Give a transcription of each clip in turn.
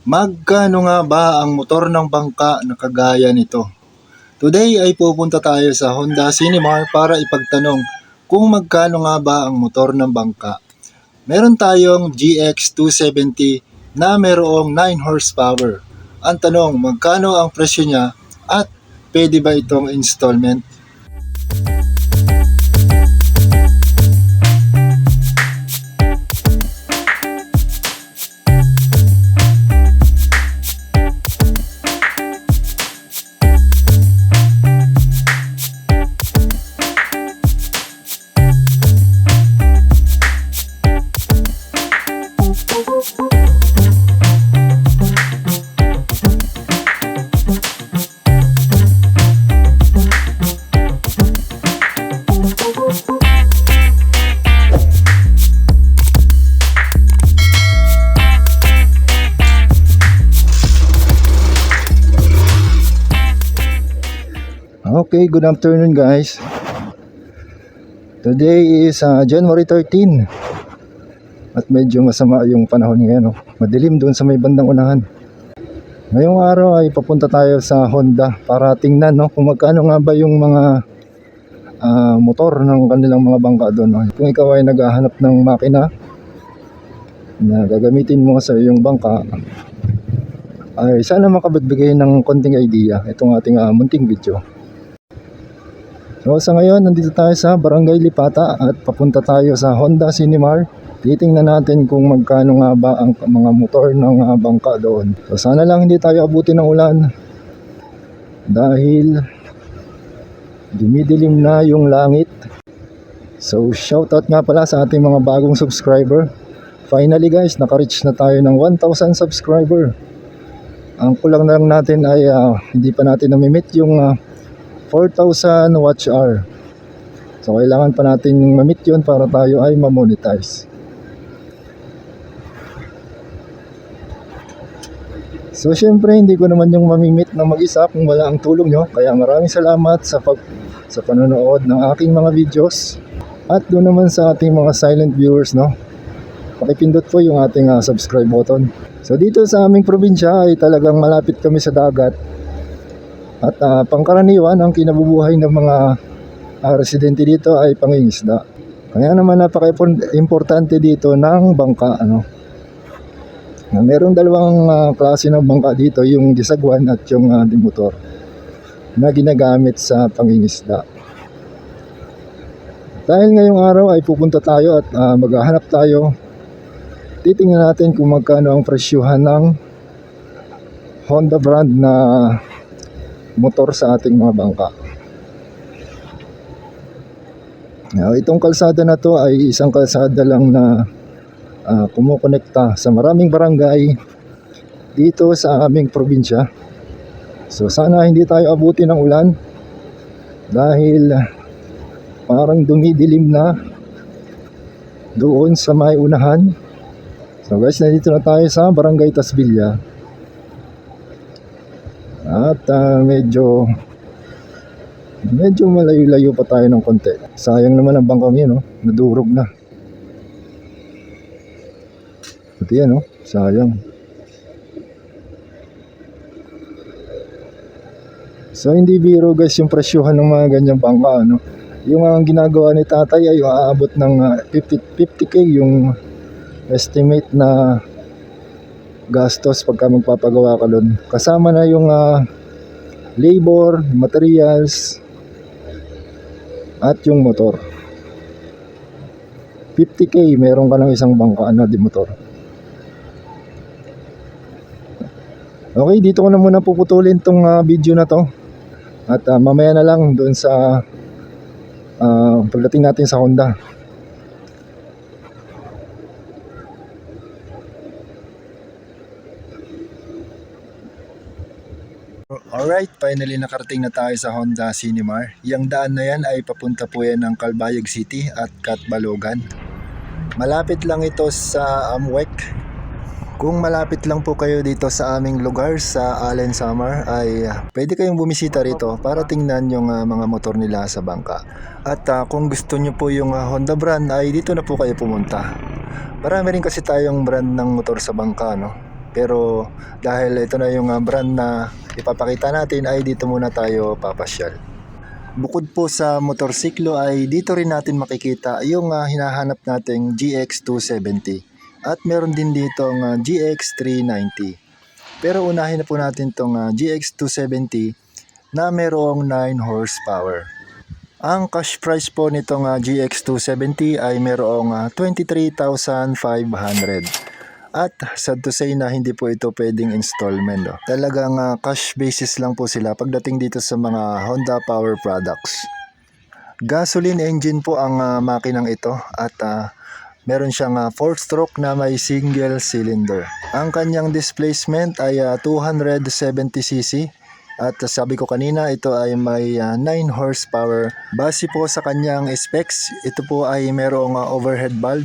Magkano nga ba ang motor ng bangka na kagaya nito? Today ay pupunta tayo sa Honda Cinemar para ipagtanong kung magkano nga ba ang motor ng bangka. Meron tayong GX270 na merong 9 horsepower. Ang tanong, magkano ang presyo niya at pwede ba itong installment? Okay, good afternoon guys. Today is January 13 at medyo masama yung panahon ngayon. Madilim doon sa may bandang unahan. Ngayong araw ay papunta tayo sa Honda para tingnan kung magkano nga ba yung mga motor ng kanilang mga bangka doon. Kung ikaw ay naghahanap ng makina na gagamitin mo sa iyong bangka, ay sana makapagbigay ng konting idea itong ating munting video. So sa ngayon, nandito tayo sa Barangay Lipata at papunta tayo sa Honda Cinemar. Titingnan natin kung magkano nga ba ang mga motor ng bangka doon. So sana lang hindi tayo abutin ng ulan dahil dumidilim na yung langit. So shoutout nga pala sa ating mga bagong subscriber. Finally guys, naka-reach na tayo ng 1,000 subscriber. Ang kulang na lang natin ay hindi pa natin na-meet yung 4,000 watch hour. So kailangan pa natin ma-meet yun para tayo ay ma-monetize. So syempre hindi ko naman yung mamimit na mag-isa kung wala ang tulong nyo. Kaya maraming salamat sa panonood ng aking mga videos. At doon naman sa ating mga silent viewers, pakipindot po yung ating subscribe button. So dito sa aming probinsya ay talagang malapit kami sa dagat. At pangkaraniwan ang kinabubuhay ng mga residente dito ay pangingisda. Kaya naman napaka-importante dito ng bangka. Merong dalawang klase ng bangka dito, yung disagwan at yung dimotor na ginagamit sa pangingisda. Dahil ngayong araw ay pupunta tayo at maghahanap tayo. Titingnan natin kung magkano ang presyuhan ng Honda brand na motor sa ating mga bangka. Itong kalsada na to ay isang kalsada lang na kumukonekta sa maraming barangay dito sa aming probinsya. So sana hindi tayo abutin ng ulan dahil parang dumidilim na doon sa may unahan. So guys, nandito na tayo sa Barangay Tasbilya. At medyo malayo-layo pa tayo ng konti. Sayang naman ang bangkang yun, nadurog na. Pati yan, sayang. So hindi biro guys yung presyuhan ng mga ganyang bangka, Yung ginagawa ni tatay ay aabot ng 50k yung estimate na gastos pagka magpapagawa ka doon. Kasama na yung labor, materials at yung motor. 50k meron ka ng isang bangka di motor. Okay, dito ko na muna puputulin tong video na to. At mamaya na lang doon sa pagdating natin sa Honda. Alright, finally nakarating na tayo sa Honda Cinemar. Yang daan na yan ay papunta po yan ng Calbayog City at Catbalogan. Malapit lang ito sa Amwek. Kung malapit lang po kayo dito sa aming lugar sa Allen Samar ay pwede kayong bumisita rito para tingnan yung mga motor nila sa bangka. At kung gusto nyo po yung Honda brand ay dito na po kayo pumunta. Marami rin kasi tayong brand ng motor sa bangka, Pero dahil ito na yung brand na ipapakita natin ay dito muna tayo papasyal. Bukod po sa motorsiklo ay dito rin natin makikita yung hinahanap nating GX270 at meron din dito ang GX390. Pero unahin na po natin itong GX270 na merong 9 horsepower. Ang cash price po nitong GX270 ay merong 23,500. At sad to say na hindi po ito pwedeng installment. Talagang cash basis lang po sila pagdating dito sa mga Honda Power Products. Gasoline engine po ang makinang ito at meron siyang 4-stroke na may single cylinder. Ang kanyang displacement ay 270cc. At sabi ko kanina, ito ay may 9 horsepower. Base po sa kanyang specs, ito po ay merong overhead valve,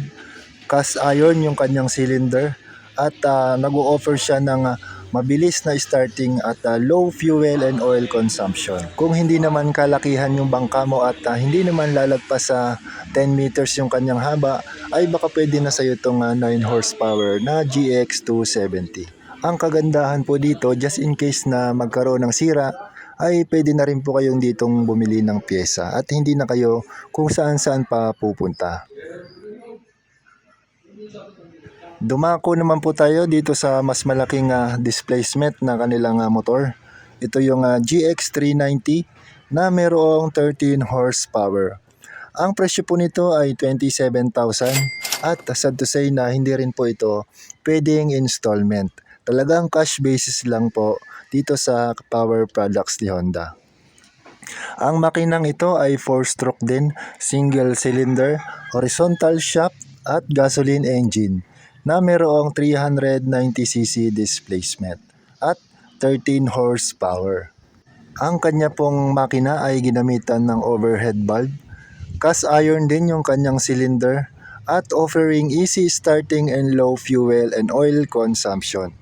cast iron yung kanyang cylinder, at nag-o-offer siya ng mabilis na starting at low fuel and oil consumption. Kung hindi naman kalakihan yung bangka mo at hindi naman lalagpas sa 10 meters yung kanyang haba, ay baka pwede na sa'yo itong 9 horsepower na GX270. Ang kagandahan po dito, just in case na magkaroon ng sira, ay pwede na rin po kayong ditong bumili ng pyesa at hindi na kayo kung saan-saan pa pupunta. Dumako naman po tayo dito sa mas malaking displacement na kanilang motor. Ito yung GX390 na mayroong 13 horsepower. Ang presyo po nito ay 27,000 at sad to say na hindi rin po ito pwedeng installment. Talagang cash basis lang po dito sa power products ni Honda. Ang makinang ito ay 4-stroke din, single cylinder, horizontal shaft at gasoline engine na mayroong 390cc displacement at 13 horsepower. Ang kanya pong makina ay ginamitan ng overhead valve, cast iron din yung kanyang cylinder at offering easy starting and low fuel and oil consumption.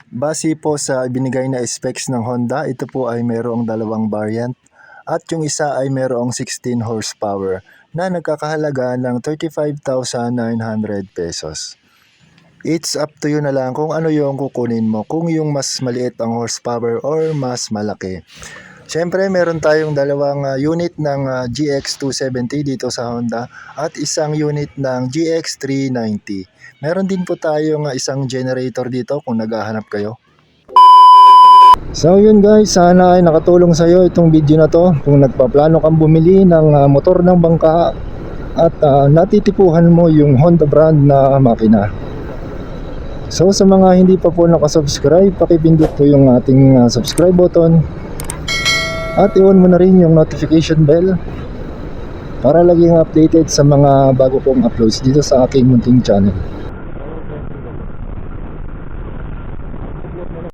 Base po sa binigay na specs ng Honda, ito po ay mayroong dalawang variant at yung isa ay mayroong 16 horsepower na nagkakahalaga ng 35,900 pesos. It's up to you na lang kung ano yung kukunin mo, kung yung mas maliit ang horsepower or mas malaki. Siyempre meron tayong dalawang unit ng GX270 dito sa Honda at isang unit ng GX390. Meron din po tayong isang generator dito kung naghahanap kayo. So yun guys, sana ay nakatulong sa iyo itong video na to. Kung nagpaplano kang bumili ng motor ng bangka at natitipuhan mo yung Honda brand na makina. So sa mga hindi pa po nakasubscribe, pakipindot po yung ating subscribe button at i-on mo na rin yung notification bell para laging updated sa mga bago kong uploads dito sa aking munting channel.